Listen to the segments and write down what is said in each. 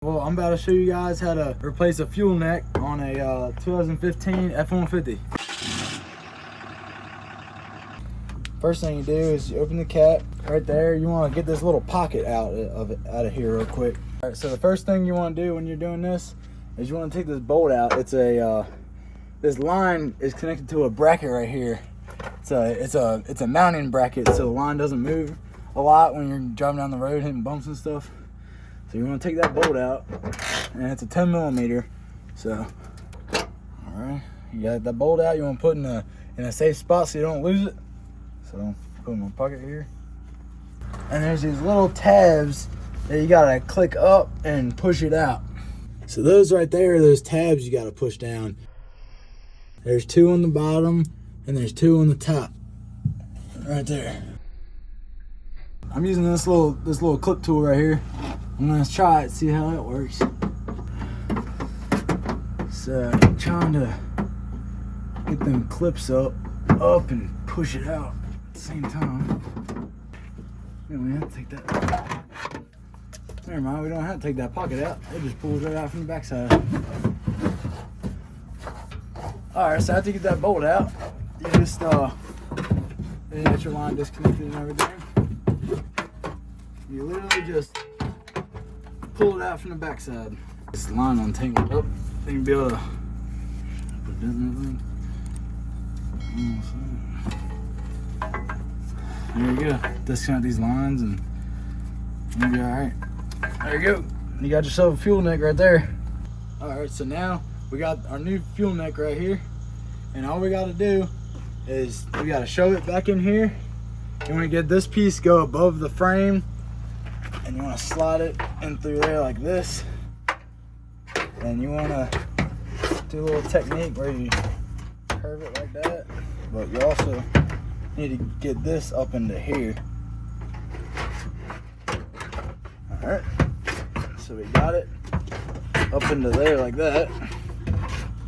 Well, I'm about to show you guys how to replace a fuel neck on a 2015 F150. First thing you do is you open the cap right there. You want to get this little pocket out of here real quick. All right, so the first thing you want to do when you're doing this is you want to take this bolt out. It's a this line is connected to a bracket right here. It's a mounting bracket, so the line doesn't move a lot when you're driving down the road hitting bumps and stuff. So you want to take that bolt out, and it's a 10 millimeter. So, all right, you got that bolt out. You want to put in a safe spot so you don't lose it. So put in my pocket here. And there's these little tabs that you gotta click up and push it out. So those right there are those tabs you gotta push down. There's two on the bottom and there's two on the top, right there. I'm using this little clip tool right here. I'm gonna try it, see how it works. So I'm trying to get them clips up and push it out at the same time. And we have to take that. Never mind, we don't have to take that pocket out. It just pulls right out from the backside. Alright, so after you get that bolt out, you just you get your line disconnected and everything. You literally just pull it out from the backside. This line untangled up, then you'll be able to put it in everything. There you go. Disconnect these lines and you'll be alright. There you go. You got yourself a fuel neck right there. Alright, so now we got our new fuel neck right here. And all we gotta do is we gotta shove it back in here. You wanna get this piece go above the frame, and you wanna slide it in through there like this. And you wanna do a little technique where you curve it like that, but you also need to get this up into here. All right, so we got it up into there like that,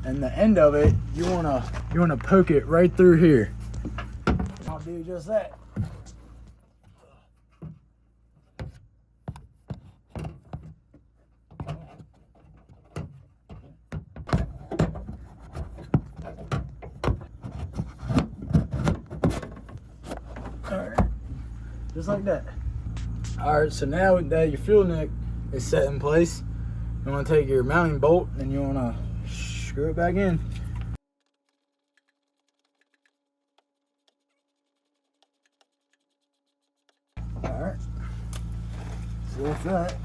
and the end of it, you wanna poke it right through here. I'll do just that. Alright, just like that. Alright, so now that your fuel neck is set in place, you want to take your mounting bolt and you want to screw it back in. Alright, so that's that.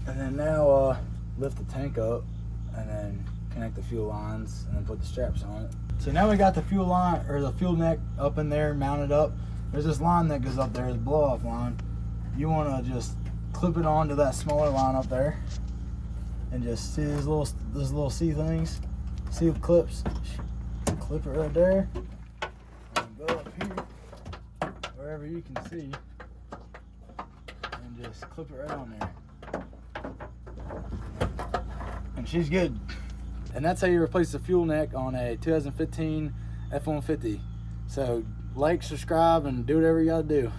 And then now lift the tank up and then connect the fuel lines and then put the straps on it. So now we got the fuel line, or the fuel neck up in there, mounted up. There's this line that goes up there, the blow off line. You want to just clip it onto that smaller line up there, and just see these little C things, C clips. Clip it right there, and go up here, wherever you can see, and just clip it right on there. And she's good. And that's how you replace the fuel neck on a 2015 F150. So like, subscribe, and do whatever you gotta do.